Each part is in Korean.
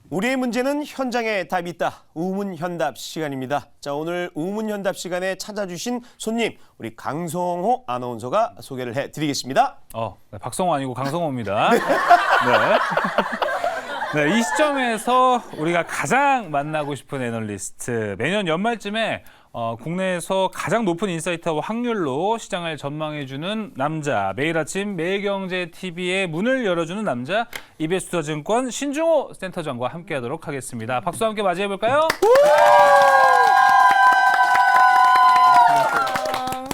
우리의 문제는 현장에 답이 있다. 우문현답 시간입니다. 자, 오늘 우문현답 시간에 찾아주신 손님, 우리 강성호 아나운서가 소개를 해드리겠습니다. 네, 박성호 아니고 강성호입니다. 네. 네, 이 시점에서 우리가 가장 만나고 싶은 애널리스트, 매년 연말쯤에 국내에서 가장 높은 인사이트와 확률로 시장을 전망해주는 남자, 매일 아침 매일경제TV의 문을 열어주는 남자, 이베스트증권 신중호 센터장과 함께하도록 하겠습니다. 박수와 함께 맞이해볼까요?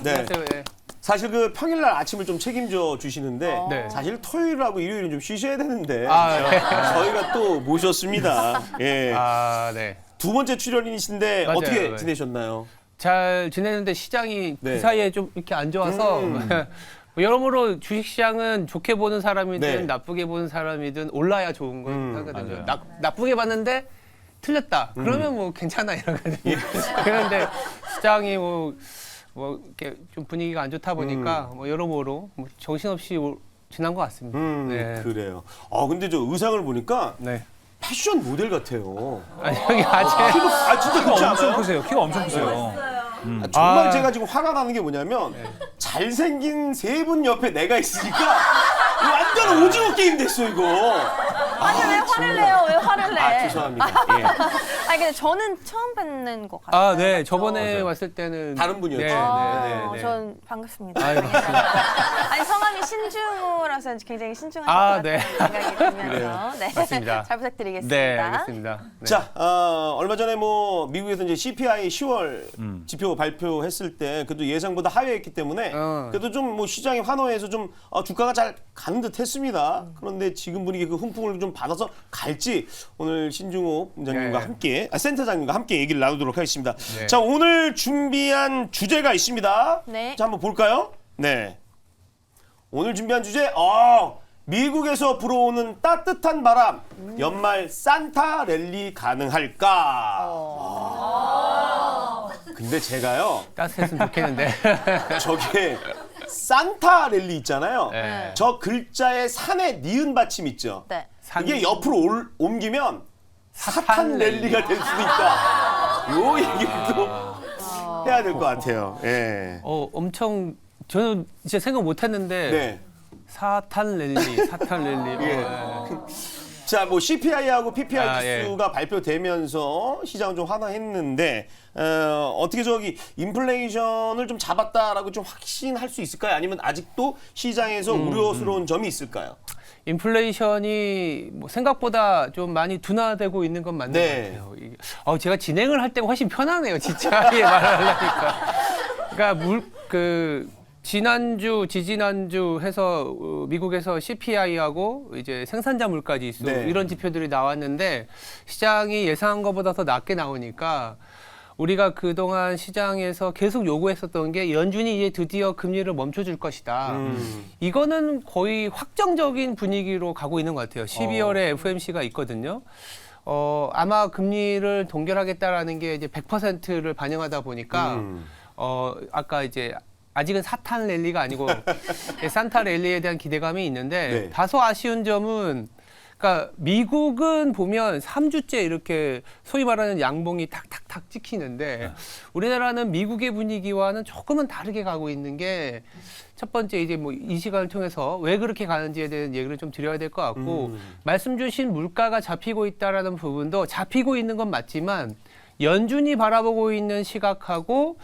네. 사실 그 평일날 아침을 좀 책임져 주시는데 네. 사실 토요일하고 일요일은 좀 쉬셔야 되는데 네. 저희가 또 모셨습니다. 예. 네. 두 번째 출연이신데 맞아요. 어떻게 네. 지내셨나요? 잘 지내는데 시장이 네. 그 사이에 좀 이렇게 안 좋아서 여러모로 주식시장은 좋게 보는 사람이든 네. 나쁘게 보는 사람이든 올라야 좋은 거 하거든요. 맞아요. 나쁘게 봤는데 틀렸다. 그러면 뭐 괜찮아 이러거든요. 그런데 시장이 뭐 이렇게 좀 분위기가 안 좋다 보니까 뭐 여러모로 뭐 정신없이 지난 것 같습니다. 네. 그래요. 근데 저 의상을 보니까 네. 패션 모델 같아요. 아니 여기 아직 진짜 키가 그렇지 엄청 않아요? 크세요. 키가 엄청 크세요. 정말 제가 지금 화가 나는 게 뭐냐면 잘생긴 세 분 옆에 내가 있으니까 이거 완전 오징어 게임 됐어 이거. 아니 왜 화를 내요? 왜 화를 내? 죄송합니다. 예. 아니 근데 저는 처음 뵙는 것 같아요. 네. 맞죠? 저번에 왔을 때는 다른 분이었죠. 네. 전 반갑습니다. 아유, 아니 성함이 신중호라서 굉장히 신중하실 것 같다는 네. 생각이 들면서 네. 맞습니다. 잘 부탁드리겠습니다. 네, 알겠습니다. 네. 자, 얼마 전에 뭐 미국에서 이제 CPI 10월 지표 발표했을 때 그래도 예상보다 하회했기 때문에 그래도 좀 뭐 시장이 환호해서 좀 주가가 잘 가는 듯했습니다. 그런데 지금 분위기 그 훈풍을 좀 받아서 갈지 오늘 신중호 원장님과 네. 함께 센터장님과 함께 얘기를 나누도록 하겠습니다. 네. 자, 오늘 준비한 주제가 있습니다. 네. 자, 한번 볼까요? 네. 오늘 준비한 주제 미국에서 불어오는 따뜻한 바람, 연말 산타 랠리 가능할까? 근데 제가요, 따스했으면 좋겠는데. 저게 산타 랠리 있잖아요. 네. 저 글자에 산에 니은 받침 있죠. 네. 이게 옆으로 옮기면 사탄 랠리가 될 수도 있다. 요 얘기를 또 해야 될 것 같아요. 예. 엄청 저는 진짜 생각 못했는데 네. 사탄 랠리. 예. 자, 뭐 CPI하고 PPI 예. 지수가 발표되면서 시장은 좀 환호했는데 어떻게 저기 인플레이션을 좀 잡았다라고 좀 확신할 수 있을까요? 아니면 아직도 시장에서 우려스러운 점이 있을까요? 인플레이션이 뭐 생각보다 좀 많이 둔화되고 있는 건 맞는 네. 것 같아요. 제가 진행을 할 때가 훨씬 편하네요, 진짜. 말을 하려니까. 그러니까 지난주, 지지난주 해서 미국에서 CPI하고 이제 생산자 물가 지수 네. 이런 지표들이 나왔는데 시장이 예상한 것보다 더 낮게 나오니까 우리가 그동안 시장에서 계속 요구했었던 게 연준이 이제 드디어 금리를 멈춰줄 것이다. 이거는 거의 확정적인 분위기로 가고 있는 것 같아요. 12월에 FOMC가 있거든요. 아마 금리를 동결하겠다라는 게 이제 100%를 반영하다 보니까 아까 이제 아직은 사탄 랠리가 아니고 산타 랠리에 대한 기대감이 있는데 네. 다소 아쉬운 점은 그러니까 미국은 보면 3주째 이렇게 소위 말하는 양봉이 탁탁탁 찍히는데 우리나라는 미국의 분위기와는 조금은 다르게 가고 있는 게 첫 번째 이제 뭐 이 시간을 통해서 왜 그렇게 가는지에 대한 얘기를 좀 드려야 될 것 같고 말씀 주신 물가가 잡히고 있다라는 부분도 잡히고 있는 건 맞지만 연준이 바라보고 있는 시각하고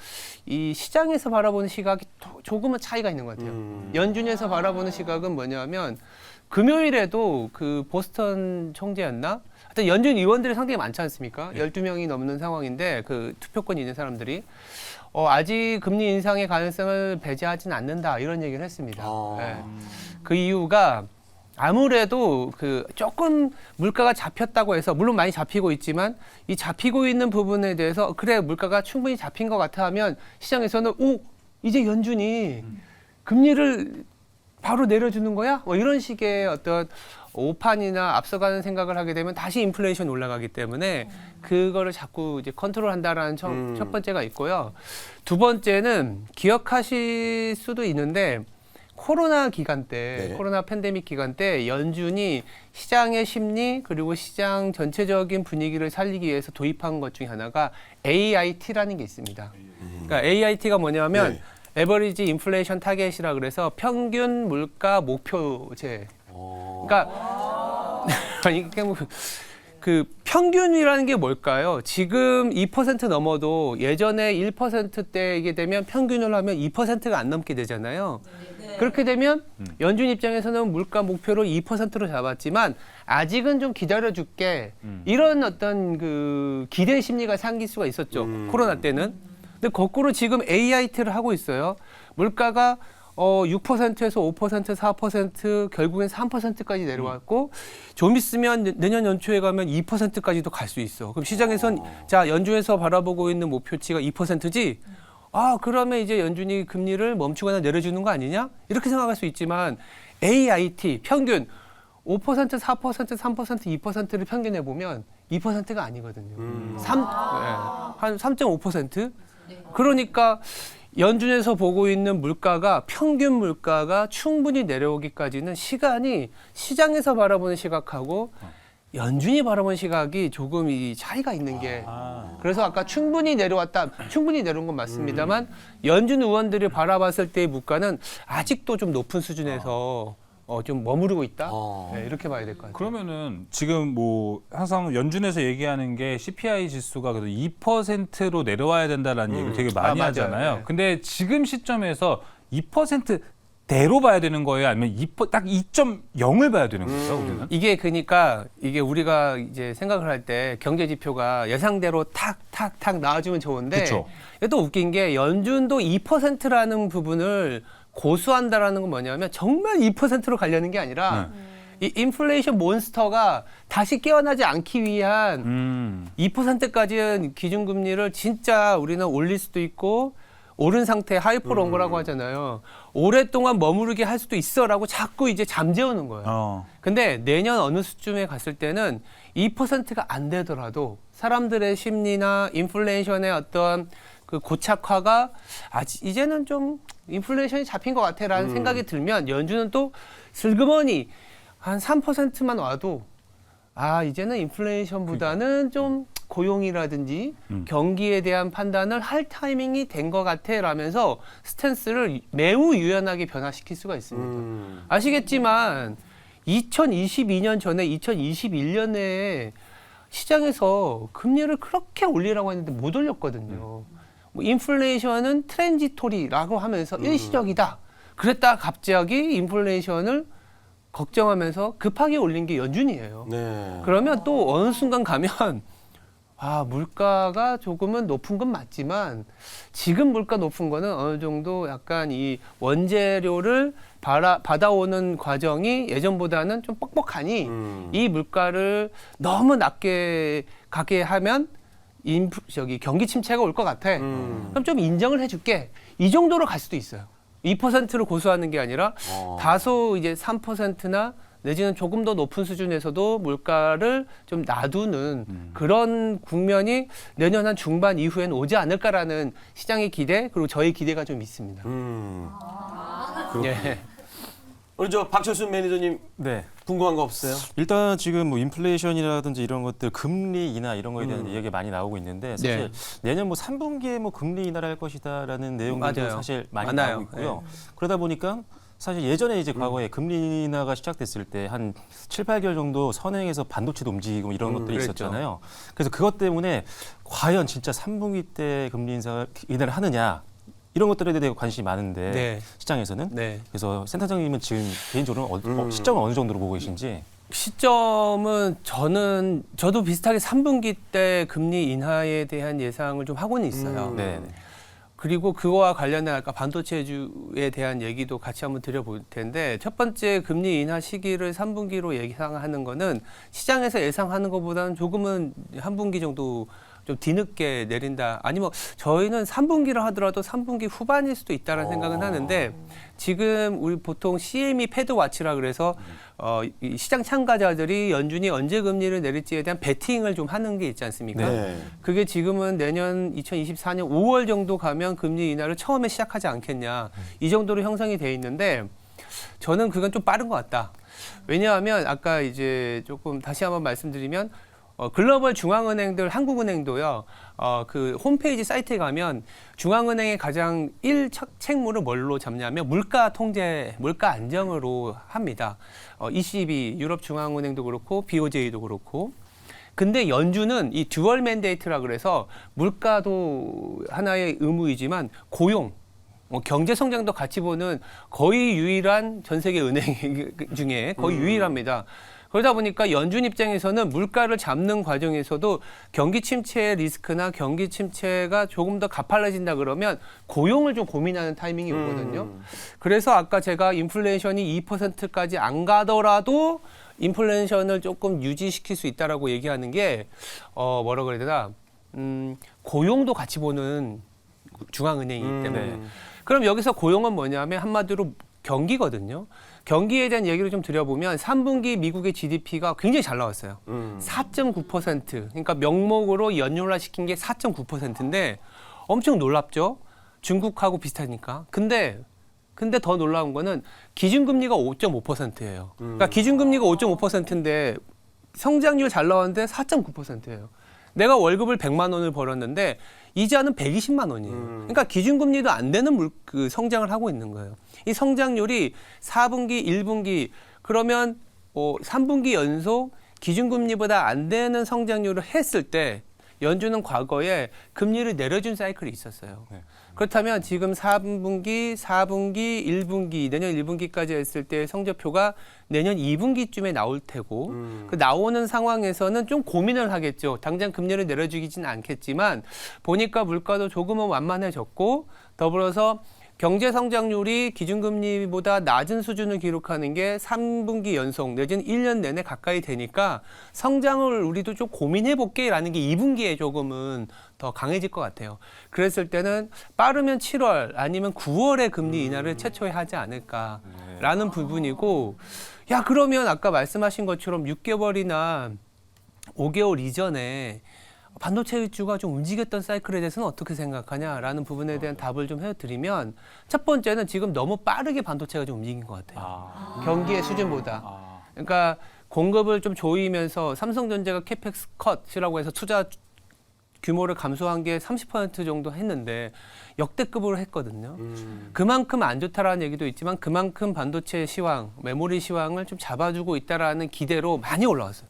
이 시장에서 바라보는 시각이 조금은 차이가 있는 것 같아요. 연준에서 바라보는 시각은 뭐냐면 금요일에도 그 보스턴 총재였나? 하여튼 연준 의원들이 상당히 많지 않습니까? 12명이 넘는 상황인데 그 투표권이 있는 사람들이 아직 금리 인상의 가능성을 배제하진 않는다 이런 얘기를 했습니다. 네. 그 이유가 아무래도 그 조금 물가가 잡혔다고 해서 물론 많이 잡히고 있지만 이 잡히고 있는 부분에 대해서 그래 물가가 충분히 잡힌 것 같아 하면 시장에서는 이제 연준이 금리를 바로 내려주는 거야? 뭐 이런 식의 어떤 오판이나 앞서가는 생각을 하게 되면 다시 인플레이션 올라가기 때문에 그거를 자꾸 이제 컨트롤한다라는 첫 번째가 있고요. 두 번째는 기억하실 수도 있는데 코로나 기간 때, 네. 코로나 팬데믹 기간 때 연준이 시장의 심리 그리고 시장 전체적인 분위기를 살리기 위해서 도입한 것 중에 하나가 AIT라는 게 있습니다. 그러니까 AIT가 뭐냐면 네. 에버리지 인플레이션 타겟이라 그래서 평균 물가 목표제. 그러니까 아니 그 평균이라는 게 뭘까요? 지금 2% 넘어도 예전에 1%대이게 되면 평균을 하면 2%가 안 넘게 되잖아요. 그렇게 되면 연준 입장에서는 물가 목표로 2%로 잡았지만 아직은 좀 기다려줄게 이런 어떤 그 기대 심리가 생길 수가 있었죠. 코로나 때는. 근데 거꾸로 지금 AIT를 하고 있어요. 물가가 6%에서 5%, 4% 결국엔 3%까지 내려왔고 좀 있으면 내년 연초에 가면 2%까지도 갈 수 있어. 그럼 시장에선 자 연준에서 바라보고 있는 목표치가 2%지. 아 그러면 이제 연준이 금리를 멈추거나 내려주는 거 아니냐? 이렇게 생각할 수 있지만 AIT 평균 5%, 4%, 3%, 2%를 평균해 보면 2%가 아니거든요. 한 3.5%. 그러니까 연준에서 보고 있는 물가가 평균 물가가 충분히 내려오기까지는 시간이 시장에서 바라보는 시각하고 연준이 바라보는 시각이 조금 이 차이가 있는 게 그래서 아까 충분히 내려왔다 충분히 내려온 건 맞습니다만 연준 의원들이 바라봤을 때의 물가는 아직도 좀 높은 수준에서 좀 머무르고 있다 네, 이렇게 봐야 될 것 같아요. 그러면은 지금 뭐 항상 연준에서 얘기하는 게 CPI 지수가 그래도 2%로 내려와야 된다라는 얘기를 되게 많이 맞아요. 하잖아요. 네. 근데 지금 시점에서 2%대로 봐야 되는 거예요? 아니면 딱 2.0을 봐야 되는 거예요, 우리는? 이게 그러니까 이게 우리가 이제 생각을 할 때 경제 지표가 예상대로 탁탁탁 나와주면 좋은데 그쵸. 이게 또 웃긴 게 연준도 2%라는 부분을 고수한다라는 건 뭐냐면 정말 2%로 가려는 게 아니라 이 인플레이션 몬스터가 다시 깨어나지 않기 위한 2%까지는 기준금리를 진짜 우리는 올릴 수도 있고 오른 상태 하이퍼 롱거라고 하잖아요. 오랫동안 머무르게 할 수도 있어라고 자꾸 이제 잠재우는 거예요. 근데 내년 어느 수쯤에 갔을 때는 2%가 안 되더라도 사람들의 심리나 인플레이션의 어떤 그 고착화가 이제는 좀 인플레이션이 잡힌 것 같아라는 생각이 들면 연준은 또 슬그머니 한 3%만 와도 이제는 인플레이션보다는 좀 고용이라든지 경기에 대한 판단을 할 타이밍이 된 것 같아라면서 스탠스를 매우 유연하게 변화시킬 수가 있습니다. 아시겠지만 2022년 전에 2021년에 시장에서 금리를 그렇게 올리라고 했는데 못 올렸거든요. 뭐 인플레이션은 트랜지토리라고 하면서 일시적이다. 그랬다 갑자기 인플레이션을 걱정하면서 급하게 올린 게 연준이에요. 네. 그러면 또 어느 순간 가면 물가가 조금은 높은 건 맞지만 지금 물가 높은 거는 어느 정도 약간 이 원재료를 받아오는 과정이 예전보다는 좀 뻑뻑하니 이 물가를 너무 낮게 가게 하면 경기 침체가 올 것 같아. 그럼 좀 인정을 해줄게. 이 정도로 갈 수도 있어요. 2%를 고수하는 게 아니라 다소 이제 3%나 내지는 조금 더 높은 수준에서도 물가를 좀 놔두는 그런 국면이 내년 한 중반 이후에는 오지 않을까라는 시장의 기대 그리고 저희 기대가 좀 있습니다. 예. 우리 저 박철순 매니저님 네. 궁금한 거 없어요? 일단 지금 뭐 인플레이션이라든지 이런 것들 금리 인하 이런 거에 대한 얘기가 많이 나오고 있는데 사실 내년 뭐 3분기에 뭐 금리 인하를 할 것이다라는 내용들도 맞아요. 사실 많이 많아요. 나오고 있고요. 그러다 보니까 사실 예전에 이제 과거에 금리 인하가 시작됐을 때 한 7, 8개월 정도 선행해서 반도체도 움직이고 이런 것들이 그랬죠. 있었잖아요. 그래서 그것 때문에 과연 진짜 3분기 때 금리 인하를 하느냐 이런 것들에 대해 관심이 많은데 네. 시장에서는 네. 그래서 센터장님은 지금 개인적으로 시점은 어느 정도로 보고 계신지? 시점은 저도 비슷하게 3분기 때 금리 인하에 대한 예상을 좀 하고는 있어요. 네. 그리고 그거와 관련해 아까 반도체주에 대한 얘기도 같이 한번 드려볼 텐데 첫 번째 금리 인하 시기를 3분기로 예상하는 거는 시장에서 예상하는 것보다는 조금은 한 분기 정도 좀 뒤늦게 내린다. 아니면 저희는 3분기를 하더라도 3분기 후반일 수도 있다는 생각은 하는데 지금 우리 보통 CME 패드와치라 그래서 이 시장 참가자들이 연준이 언제 금리를 내릴지에 대한 베팅을 좀 하는 게 있지 않습니까? 네. 그게 지금은 내년 2024년 5월 정도 가면 금리 인하를 처음에 시작하지 않겠냐. 이 정도로 형성이 돼 있는데 저는 그건 좀 빠른 것 같다. 왜냐하면 아까 이제 조금 다시 한번 말씀드리면 글로벌 중앙은행들 한국은행도요. 그 홈페이지 사이트에 가면 중앙은행의 가장 1책무를 뭘로 잡냐면 물가 통제, 물가 안정으로 합니다. ECB, 유럽 중앙은행도 그렇고 BOJ도 그렇고. 근데 연준은 이 듀얼 맨데이트라 그래서 물가도 하나의 의무이지만 고용, 경제 성장도 같이 보는 거의 유일한 전 세계 은행 중에 거의 유일합니다. 그러다 보니까 연준 입장에서는 물가를 잡는 과정에서도 경기 침체의 리스크나 경기 침체가 조금 더 가팔라진다 그러면 고용을 좀 고민하는 타이밍이 오거든요. 그래서 아까 제가 인플레이션이 2%까지 안 가더라도 인플레이션을 조금 유지시킬 수 있다라고 얘기하는 게 뭐라 그래야 되나 고용도 같이 보는 중앙은행이기 때문에 그럼 여기서 고용은 뭐냐면 한마디로 경기거든요. 경기에 대한 얘기를 좀 드려보면 3분기 미국의 GDP가 굉장히 잘 나왔어요. 4.9%. 그러니까 명목으로 연율화시킨 게 4.9%인데 엄청 놀랍죠. 중국하고 비슷하니까. 근데 더 놀라운 거는 기준금리가 5.5%예요. 그러니까 기준금리가 5.5%인데 성장률 잘 나왔는데 4.9%예요. 내가 월급을 100만 원을 벌었는데 이자는 120만 원이에요. 그러니까 기준금리도 안 되는 그 성장을 하고 있는 거예요. 이 성장률이 4분기, 1분기 그러면 3분기 연속 기준금리보다 안 되는 성장률을 했을 때 연준은 과거에 금리를 내려준 사이클이 있었어요. 네. 그렇다면 지금 3분기, 4분기, 1분기, 내년 1분기까지 했을 때 성적표가 내년 2분기쯤에 나올 테고 그 나오는 상황에서는 좀 고민을 하겠죠. 당장 금리를 내려주기는 않겠지만 보니까 물가도 조금은 완만해졌고 더불어서 경제 성장률이 기준금리보다 낮은 수준을 기록하는 게 3분기 연속 내지는 1년 내내 가까이 되니까 성장을 우리도 좀 고민해 볼게라는 게 2분기에 조금은 더 강해질 것 같아요. 그랬을 때는 빠르면 7월 아니면 9월에 금리 인하를 최초에 하지 않을까라는 부분이고 야 그러면 아까 말씀하신 것처럼 6개월이나 5개월 이전에 반도체 일주가 좀 움직였던 사이클에 대해서는 어떻게 생각하냐라는 부분에 대한 답을 좀 해드리면 첫 번째는 지금 너무 빠르게 반도체가 좀 움직인 것 같아요. 경기의 수준보다. 그러니까 공급을 좀 조이면서 삼성전자가 캐펙스 컷이라고 해서 투자 규모를 감소한 게 30% 정도 했는데 역대급으로 했거든요. 그만큼 안 좋다라는 얘기도 있지만 그만큼 반도체 시황, 메모리 시황을 좀 잡아주고 있다라는 기대로 많이 올라왔어요.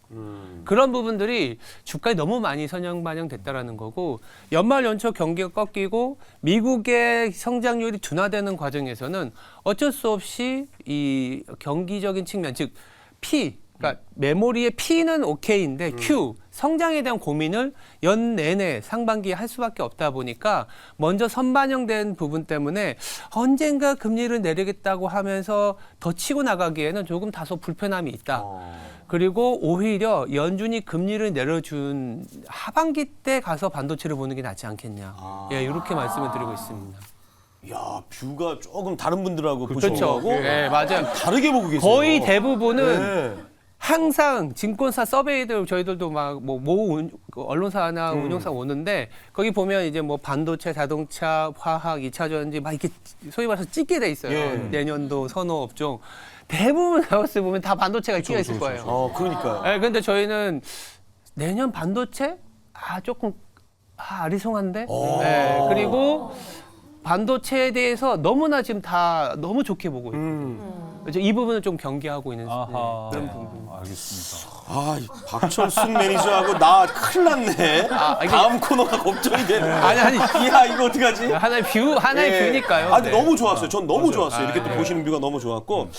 그런 부분들이 주가에 너무 많이 반영됐다라는 거고 연말 연초 경기가 꺾이고 미국의 성장률이 둔화되는 과정에서는 어쩔 수 없이 이 경기적인 측면, 즉 P, 그러니까 메모리의 P는 오케이인데 Q, 성장에 대한 고민을 연 내내 상반기에 할 수밖에 없다 보니까 먼저 선반영된 부분 때문에 언젠가 금리를 내리겠다고 하면서 더 치고 나가기에는 조금 다소 불편함이 있다. 그리고 오히려 연준이 금리를 내려준 하반기 때 가서 반도체를 보는 게 낫지 않겠냐. 예, 이렇게 말씀을 드리고 있습니다. 야, 뷰가 조금 다른 분들하고 그렇죠. 보시는 거고 네, 맞아요. 다르게 보고 계세요. 거의 대부분은 네. 항상 증권사 서베이들 저희들도 막 모 언론사나 운용사 오는데 거기 보면 이제 뭐 반도체, 자동차, 화학, 2차 전지 막 이렇게 소위 말해서 찍게 돼 있어요. 예. 내년도 선호 업종 대부분 하우스 보면 다 반도체가 끼어 있을 거예요. 그러니까요. 네, 근데 저희는 내년 반도체 조금 아리송한데. 네, 그리고 반도체에 대해서 너무나 지금 다 너무 좋게 보고 있거든요. 그래서 이 부분은 좀 경계하고 있는 아하. 그런 부분. 알겠습니다. 이 박철순 매니저하고 나 큰일 났네. 이게- 다음 코너가 걱정이 되네. 아니. 야, 이거 어떡하지? 하나의 뷰니까요. 아, 네. 너무 좋았어요. 전 너무 좋았어요. 이렇게 또 네. 보시는 뷰가 너무 좋았고,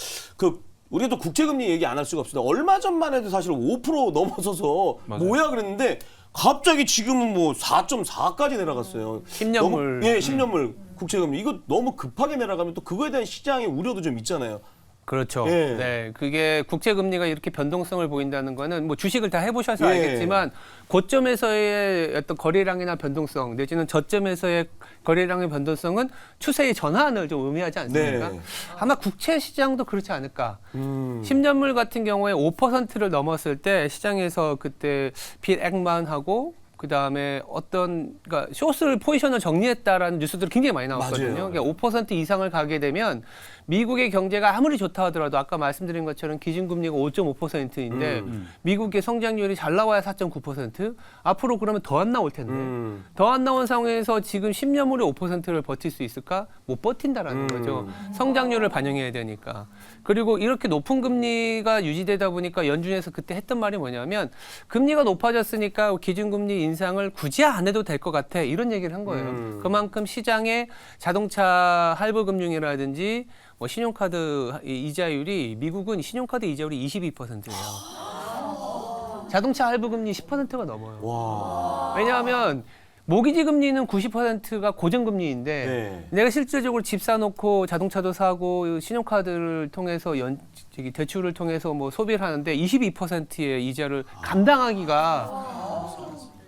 우리가 또 국제금리 얘기 안 할 수가 없습니다. 얼마 전만 해도 사실 5% 넘어서서 뭐야 그랬는데 갑자기 지금은 뭐 4.4까지 내려갔어요. 10년물. 너무, 10년물 국제금리 이거 너무 급하게 내려가면 또 그거에 대한 시장의 우려도 좀 있잖아요. 그렇죠. 예. 네, 그게 국제 금리가 이렇게 변동성을 보인다는 거는 뭐 주식을 다 해보셔서 예. 알겠지만 고점에서의 어떤 거래량이나 변동성 내지는 저점에서의 거래량의 변동성은 추세의 전환을 좀 의미하지 않습니까? 네. 아마 국채 시장도 그렇지 않을까. 10년물 같은 경우에 5%를 넘었을 때 시장에서 그때 빌 액만하고 그 다음에 그러니까 숏을 포지션을 정리했다라는 뉴스들이 굉장히 많이 나왔거든요. 맞아요. 그러니까 5% 이상을 가게 되면 미국의 경제가 아무리 좋다 하더라도 아까 말씀드린 것처럼 기준금리가 5.5%인데 미국의 성장률이 잘 나와야 4.9%. 앞으로 그러면 더 안 나올 텐데 더 안 나온 상황에서 지금 10년물에 5%를 버틸 수 있을까? 못 버틴다라는 거죠. 성장률을 반영해야 되니까. 그리고 이렇게 높은 금리가 유지되다 보니까 연준에서 그때 했던 말이 뭐냐면 금리가 높아졌으니까 기준금리 인상을 굳이 안 해도 될 것 같아. 이런 얘기를 한 거예요. 그만큼 시장에 자동차 할부금융이라든지 뭐 신용카드 이자율이 미국은 신용카드 이자율이 22%예요. 자동차 할부금리 10%가 넘어요. 와. 왜냐하면 모기지 금리는 90%가 고정금리인데 네. 내가 실질적으로 집 사놓고 자동차도 사고 신용카드를 통해서 대출을 통해서 뭐 소비를 하는데 22%의 이자를 감당하기가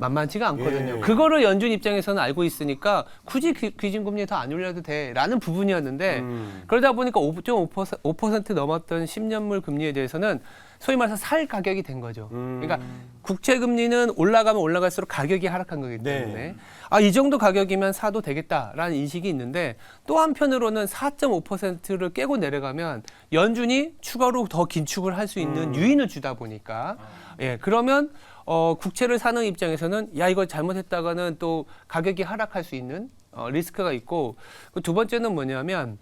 만만치가 않거든요. 예. 그거를 연준 입장에서는 알고 있으니까 굳이 기준금리 더 안 올려도 돼라는 부분이었는데 그러다 보니까 5% 넘었던 10년물 금리에 대해서는 소위 말해서 살 가격이 된 거죠. 그러니까 국채 금리는 올라가면 올라갈수록 가격이 하락한 거기 때문에 네. 이 정도 가격이면 사도 되겠다라는 인식이 있는데 또 한편으로는 4.5%를 깨고 내려가면 연준이 추가로 더 긴축을 할 수 있는 유인을 주다 보니까 그러면 국채를 사는 입장에서는 야 이거 잘못했다가는 또 가격이 하락할 수 있는 리스크가 있고 두 번째는 뭐냐면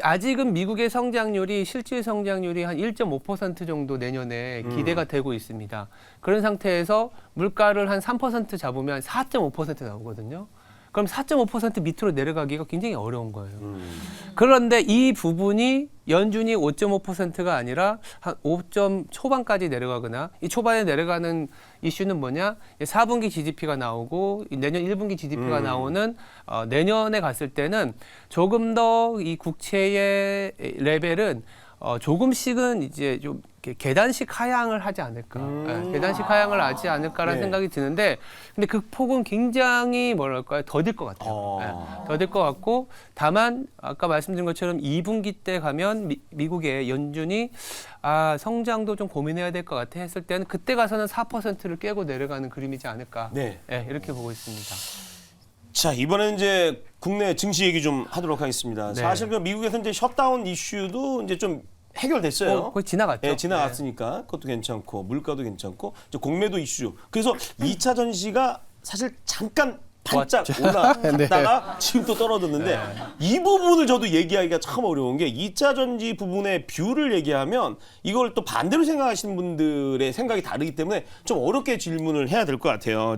아직은 미국의 성장률이 실질 성장률이 한 1.5% 정도 내년에 기대가 되고 있습니다. 그런 상태에서 물가를 한 3% 잡으면 4.5% 나오거든요. 그럼 4.5% 밑으로 내려가기가 굉장히 어려운 거예요. 그런데 이 부분이 연준이 5.5%가 아니라 한 5점 초반까지 내려가거나 이 초반에 내려가는 이슈는 뭐냐? 4분기 GDP가 나오고 내년 1분기 GDP가 나오는 내년에 갔을 때는 조금 더 이 국채의 레벨은 조금씩은 이제 좀 계단식 하향을 하지 않을까. 계단식 하향을 하지 않을까라는 네. 생각이 드는데 근데 그 폭은 굉장히 뭐랄까요? 더딜 것 같아요. 더딜 것 같고 다만 아까 말씀드린 것처럼 2분기 때 가면 미국의 연준이 성장도 좀 고민해야 될 것 같아 했을 때는 그때 가서는 4%를 깨고 내려가는 그림이지 않을까. 네. 이렇게 보고 있습니다. 자, 이번엔 이제 국내 증시 얘기 좀 하도록 하겠습니다. 네. 사실 그 미국에서 이제 셧다운 이슈도 이제 좀 해결됐어요. 거의 지나갔죠. 네, 지나갔으니까 그것도 괜찮고 물가도 괜찮고 이제 공매도 이슈. 그래서 2차 전지가 사실 잠깐 반짝 올라갔다가 지금 또 떨어졌는데 이 부분을 저도 얘기하기가 참 어려운 게 2차 전지 부분의 뷰를 얘기하면 이걸 또 반대로 생각하시는 분들의 생각이 다르기 때문에 좀 어렵게 질문을 해야 될 것 같아요.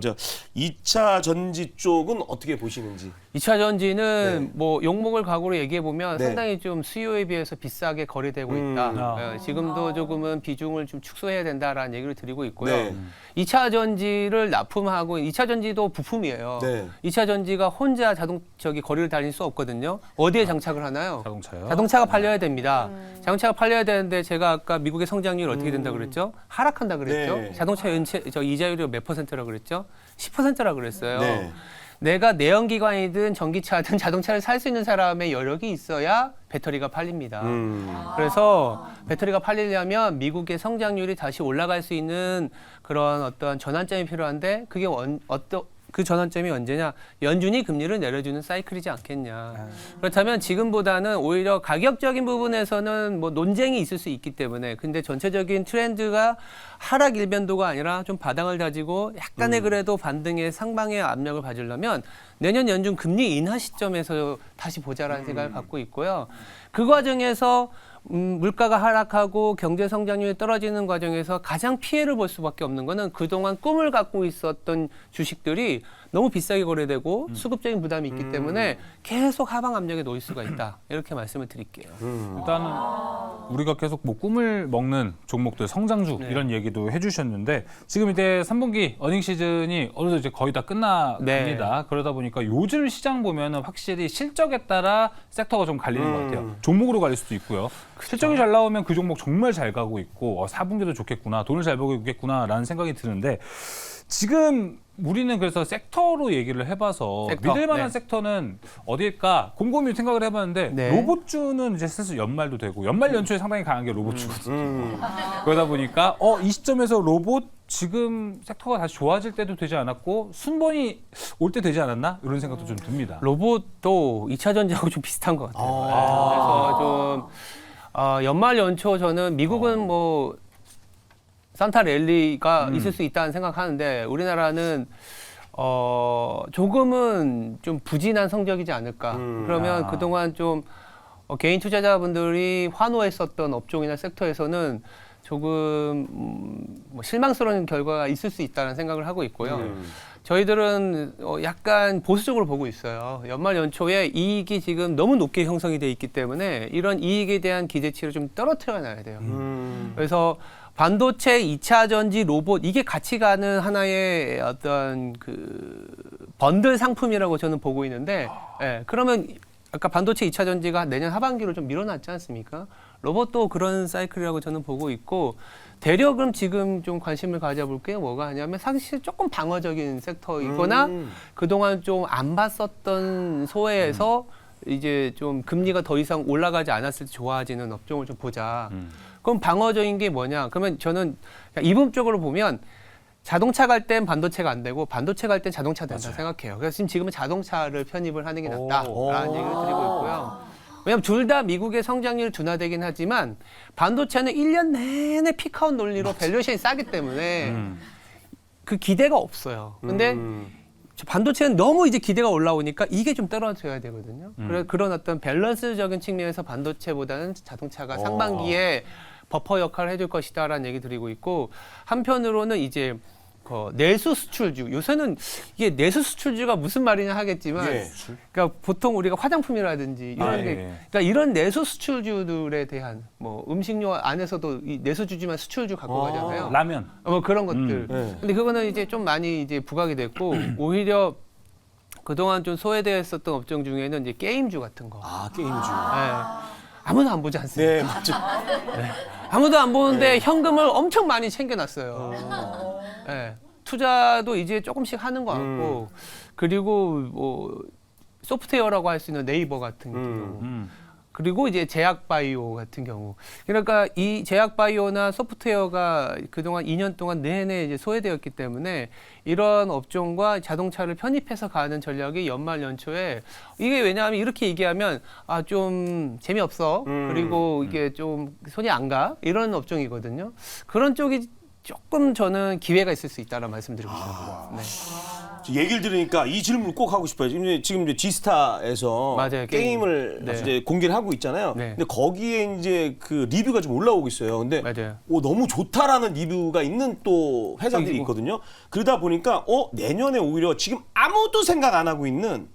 2차 전지 쪽은 어떻게 보시는지. 2차 전지는 네. 뭐 용목을 각오로 얘기해 보면 네. 상당히 좀 수요에 비해서 비싸게 거래되고 있다. 지금도 조금은 비중을 좀 축소해야 된다라는 얘기를 드리고 있고요. 네. 2차 전지를 납품하고 2차 전지도 부품이에요. 네. 2차 전지가 혼자 거리를 다닐 수 없거든요. 어디에 장착을 하나요? 자동차요? 자동차가 팔려야 됩니다. 자동차가 팔려야 되는데 제가 아까 미국의 성장률이 어떻게 된다 그랬죠? 하락한다 그랬죠? 네. 자동차 이자율이 몇 %라고 그랬죠? 10%라고 그랬어요. 네. 내가 내연기관이든 전기차든 자동차를 살 수 있는 사람의 여력이 있어야 배터리가 팔립니다. 그래서 배터리가 팔리려면 미국의 성장률이 다시 올라갈 수 있는 그런 어떤 전환점이 필요한데 그게 그 전환점이 언제냐? 연준이 금리를 내려주는 사이클이지 않겠냐. 그렇다면 지금보다는 오히려 가격적인 부분에서는 뭐 논쟁이 있을 수 있기 때문에 근데 전체적인 트렌드가 하락 일변도가 아니라 좀 바닥을 다지고 약간의 그래도 반등의 상방의 압력을 받으려면 내년 연준 금리 인하 시점에서 다시 보자라는 생각을 갖고 있고요. 그 과정에서 물가가 하락하고 경제 성장률이 떨어지는 과정에서 가장 피해를 볼 수밖에 없는 거는 그동안 꿈을 갖고 있었던 주식들이 너무 비싸게 거래되고 수급적인 부담이 있기 때문에 계속 하방 압력에 놓일 수가 있다. 이렇게 말씀을 드릴게요. 일단은 우리가 계속 뭐 꿈을 먹는 종목들 성장주 네. 이런 얘기도 해주셨는데 지금 이제 3분기 어닝 시즌이 어느덧 이제 거의 다 끝나갑니다. 네. 그러다 보니까 요즘 시장 보면은 확실히 실적에 따라 섹터가 좀 갈리는 것 같아요. 종목으로 갈릴 수도 있고요. 실적이 잘 나오면 그 종목 정말 잘 가고 있고 4분기도 좋겠구나, 돈을 잘 벌고 있겠구나라는 생각이 드는데 지금 우리는 그래서 섹터로 얘기를 해봐서 섹터, 믿을 만한 네. 섹터는 어디일까 곰곰이 생각을 해봤는데 네. 로봇주는 이제 슬슬 연말도 되고 연말 연초에 상당히 강한 게 로봇주거든요. 그러다 보니까 이 시점에서 로봇 지금 섹터가 다시 좋아질 때도 되지 않았고 순번이 올 때 되지 않았나 이런 생각도 좀 듭니다. 로봇도 2차 전지하고 좀 비슷한 것 같아요. 그래서 좀 연말 연초 저는 미국은 뭐 산타 랠리가 있을 수 있다는 생각하는데 우리나라는 조금은 좀 부진한 성적이지 않을까. 그러면 그동안 좀 개인 투자자분들이 환호했었던 업종이나 섹터에서는 조금 뭐 실망스러운 결과가 있을 수 있다는 생각을 하고 있고요. 저희들은 약간 보수적으로 보고 있어요. 연말 연초에 이익이 지금 너무 높게 형성이 돼 있기 때문에 이런 이익에 대한 기대치를 좀 떨어뜨려 놔야 돼요. 그래서 반도체, 2차 전지, 로봇 이게 같이 가는 하나의 어떤 그 번들 상품이라고 저는 보고 있는데, 예, 그러면 아까 반도체, 2차 전지가 내년 하반기로 좀 밀어놨지 않습니까? 로봇도 그런 사이클이라고 저는 보고 있고, 대략 그럼 지금 좀 관심을 가져볼게요. 뭐가 하냐면 사실 조금 방어적인 섹터이거나 그동안 좀 안 봤었던 소외에서 이제 좀 금리가 더 이상 올라가지 않았을 때 좋아지는 업종을 좀 보자. 그럼 방어적인 게 뭐냐? 그러면 저는 이분적으로 보면 자동차 갈 땐 반도체가 안 되고 반도체 갈 땐 자동차 된다 생각해요. 그래서 지금은 자동차를 편입을 하는 게 낫다라는 얘기를 드리고 있고요. 왜냐하면 둘 다 미국의 성장률이 둔화되긴 하지만 반도체는 1년 내내 피크아웃 논리로 밸류에이션이 싸기 때문에 그 기대가 없어요. 근데 반도체는 너무 이제 기대가 올라오니까 이게 좀 떨어져야 되거든요. 그래서 그런 어떤 밸런스적인 측면에서 반도체보다는 자동차가 상반기에 버퍼 역할을 해줄 것이다라는 얘기 드리고 있고 한편으로는 이제 내수 수출주 요새는 이게 내수 수출주가 무슨 말이냐 하겠지만 그러니까 보통 우리가 화장품이라든지 이런 게 그러니까 이런 내수 수출주들에 대한 뭐 음식료 안에서도 이 내수주지만 수출주 갖고 가잖아요. 라면. 뭐 그런 것들. 근데 그거는 이제 좀 많이 이제 부각이 됐고 오히려 그동안 좀 소외되어 있었던 업종 중에는 이제 게임주 같은 거. 게임주. 네. 아무도 안 보지 않습니까? 네, 맞죠. 아무도 안 보는데 현금을 엄청 많이 챙겨놨어요. 네. 투자도 이제 조금씩 하는 것 같고 그리고 뭐 소프트웨어라고 할 수 있는 네이버 같은 경우 그리고 이제 제약바이오 같은 경우 그러니까 이 제약바이오나 소프트웨어가 그동안 2년 동안 내내 이제 소외되었기 때문에 이런 업종과 자동차를 편입해서 가는 전략이 연말 연초에 이게 왜냐하면 이렇게 얘기하면 좀 재미없어 그리고 이게 좀 손이 안 가 이런 업종이거든요. 그런 쪽이 조금 저는 기회가 있을 수 있다는 말씀드리고 싶습니다. 네. 얘기를 들으니까 이 질문을 꼭 하고 싶어요. 지금 이제 G스타에서 맞아요, 게임을 네. 이제 공개를 하고 있잖아요. 네. 근데 거기에 이제 그 리뷰가 좀 올라오고 있어요. 근데 맞아요. 너무 좋다라는 리뷰가 있는 또 회사들이 있거든요. 그러다 보니까 내년에 오히려 지금 아무도 생각 안 하고 있는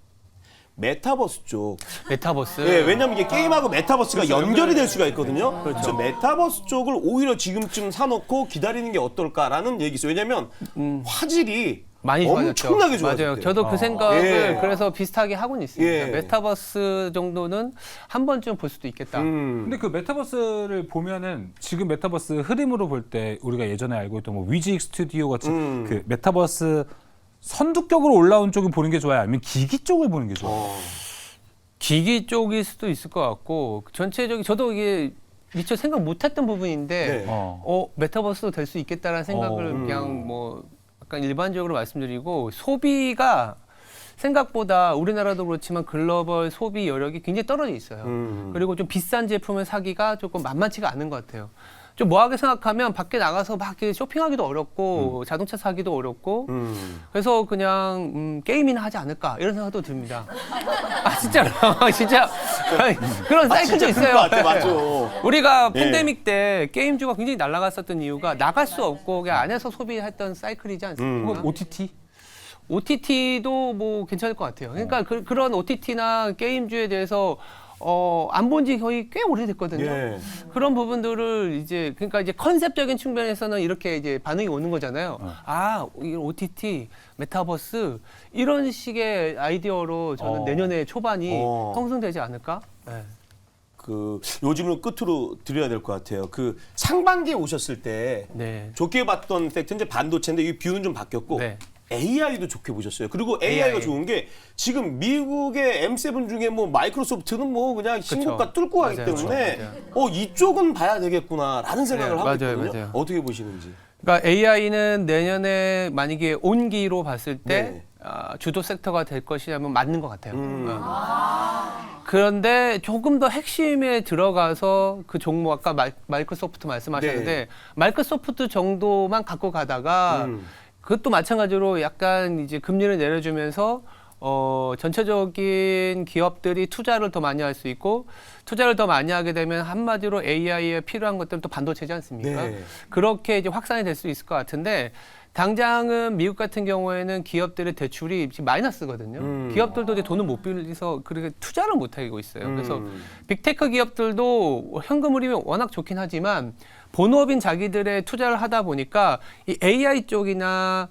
메타버스 쪽. 메타버스. 네, 왜냐면 이게 게임하고 메타버스가 연결이 될 수가 있거든요. 그래서 메타버스 쪽을 오히려 지금쯤 사놓고 기다리는 게 어떨까라는 얘기 있어요. 왜냐면 화질이 많이 좋아졌죠. 엄청나게 좋아졌대요. 맞아요. 저도 그 생각을 예. 그래서 비슷하게 하고는 있습니다. 예. 메타버스 정도는 한 번쯤 볼 수도 있겠다. 근데 그 메타버스를 보면은 지금 메타버스 흐름으로 볼 때 우리가 예전에 알고 있던 뭐 위직 스튜디오 같은 그 메타버스 선두격으로 올라온 쪽을 보는 게 좋아요? 아니면 기기 쪽을 보는 게 좋아요? 기기 쪽일 수도 있을 것 같고 전체적인 저도 이게 미처 생각 못했던 부분인데 네. 메타버스도 될 수 있겠다라는 생각을 그냥 뭐 약간 일반적으로 말씀드리고 소비가 생각보다 우리나라도 그렇지만 글로벌 소비 여력이 굉장히 떨어져 있어요. 그리고 좀 비싼 제품을 사기가 조금 만만치가 않은 것 같아요. 좀 뭐하게 생각하면 밖에 나가서 막 이렇게 쇼핑하기도 어렵고 자동차 사기도 어렵고 그래서 그냥 게임이나 하지 않을까 이런 생각도 듭니다. 진짜로 진짜 그런 사이클도 진짜 그럴 있어요. 것 같아, 맞아. 우리가 팬데믹 때 게임주가 굉장히 날아갔었던 이유가 나갈 수 없고 그냥 안에서 소비했던 사이클이지 않습니까? 혹은 OTT? OTT도 뭐 괜찮을 것 같아요. 그러니까 그런 OTT나 게임주에 대해서 안 본 지 거의 꽤 오래됐거든요. 예. 그런 부분들을 그러니까 이제 컨셉적인 측면에서는 이렇게 이제 반응이 오는 거잖아요. 이게 OTT, 메타버스 이런 식의 아이디어로 저는 내년에 초반이 형성되지 않을까? 네. 그 요즘은 끝으로 드려야 될 것 같아요. 그 상반기에 오셨을 때 네. 좋게 봤던 팩트 이제 반도체인데 이 뷰는 좀 바뀌었고 네. AI도 좋게 보셨어요. 그리고 AI가 AI. 좋은 게 지금 미국의 M7 중에 뭐 마이크로소프트는 뭐 그냥 신고가 뚫고 가기 맞아요. 때문에 맞아요. 이쪽은 봐야 되겠구나라는 생각을 네, 하고 맞아요, 있거든요. 맞아요. 어떻게 보시는지. 그러니까 AI는 내년에 만약에 온기로 봤을 때 네. 주도 섹터가 될 것이냐면 맞는 것 같아요. 그런데 조금 더 핵심에 들어가서 그 종목 아까 마이크로소프트 말씀하셨는데 네. 마이크로소프트 정도만 갖고 가다가 그것도 마찬가지로 약간 이제 금리를 내려주면서 전체적인 기업들이 투자를 더 많이 할 수 있고 투자를 더 많이 하게 되면 한마디로 AI에 필요한 것들은 또 반도체지 않습니까? 네. 그렇게 이제 확산이 될 수 있을 것 같은데 당장은 미국 같은 경우에는 기업들의 대출이 지금 마이너스거든요. 기업들도 이제 돈을 못 빌려서 그렇게 투자를 못 하고 있어요. 그래서 빅테크 기업들도 현금 흐름이 워낙 좋긴 하지만 본업인 자기들의 투자를 하다 보니까 이 AI 쪽이나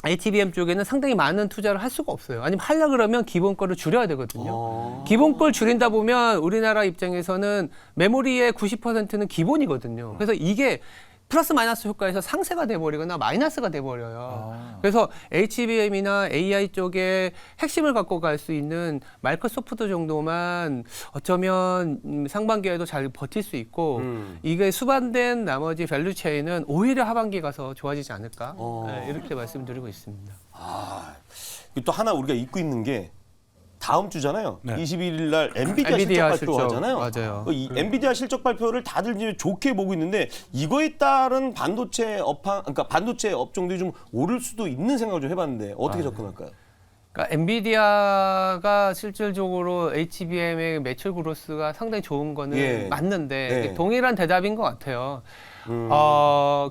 ATBM 쪽에는 상당히 많은 투자를 할 수가 없어요. 아니면 하려 그러면 기본 거를 줄여야 되거든요. 기본 걸 줄인다 보면 우리나라 입장에서는 메모리의 90%는 기본이거든요. 그래서 이게 플러스 마이너스 효과에서 상쇄가 돼버리거나 마이너스가 돼버려요. 그래서 HBM이나 AI 쪽에 핵심을 갖고 갈 수 있는 마이크로소프트 정도만 어쩌면 상반기에도 잘 버틸 수 있고 이게 수반된 나머지 밸류 체인은 오히려 하반기 가서 좋아지지 않을까 네, 이렇게 말씀드리고 있습니다. 또 하나 우리가 잊고 있는 게 다음 주잖아요. 네. 21일 날 엔비디아 실적 발표하잖아요. 맞아요. 이 엔비디아 실적 발표를 다들 이제 좋게 보고 있는데 이거에 따른 반도체 그러니까 반도체 업종들이 좀 오를 수도 있는 생각을 좀 해봤는데 어떻게 접근할까요? 그러니까 엔비디아가 실질적으로 HBM의 매출 그로스가 상당히 좋은 거는 예. 맞는데 네. 동일한 대답인 것 같아요.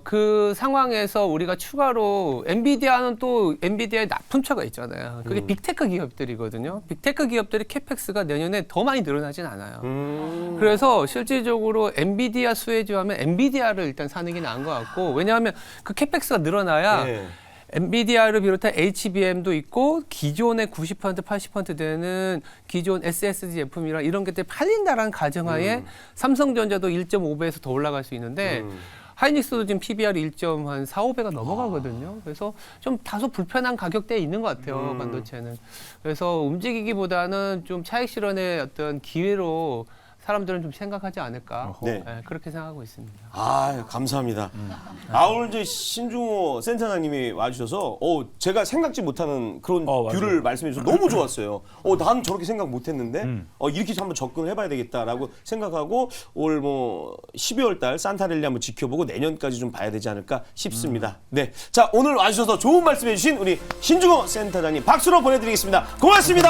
그 상황에서 우리가 추가로 엔비디아는 또 엔비디아의 납품처가 있잖아요. 그게 빅테크 기업들이거든요. 빅테크 기업들의 캐펙스가 내년에 더 많이 늘어나진 않아요. 그래서 실질적으로 엔비디아 수혜주하면 엔비디아를 일단 사는 게 나은 것 같고 왜냐하면 그 캐펙스가 늘어나야 네. 엔비디아를 비롯한 HBM도 있고 기존의 90% 80% 되는 기존 SSD 제품이랑 이런 것들이 팔린다라는 가정하에 삼성전자도 1.5배에서 더 올라갈 수 있는데 하이닉스도 지금 PBR이 1.4, 5배가 넘어가거든요. 그래서 좀 다소 불편한 가격대에 있는 것 같아요, 반도체는. 그래서 움직이기보다는 좀 차익 실현의 어떤 기회로 사람들은 좀 생각하지 않을까 네. 네, 그렇게 생각하고 있습니다. 감사합니다. 오늘 이제 신중호 센터장님이 와주셔서 제가 생각지 못하는 그런 맞아요. 뷰를 말씀해 주셔서 너무 좋았어요. 난 저렇게 생각 못했는데 이렇게 한번 접근을 해봐야 되겠다라고 생각하고 올 뭐 12월 달 산타랠리 한번 지켜보고 내년까지 좀 봐야 되지 않을까 싶습니다. 네, 자 오늘 와주셔서 좋은 말씀해 주신 우리 신중호 센터장님 박수로 보내드리겠습니다. 고맙습니다.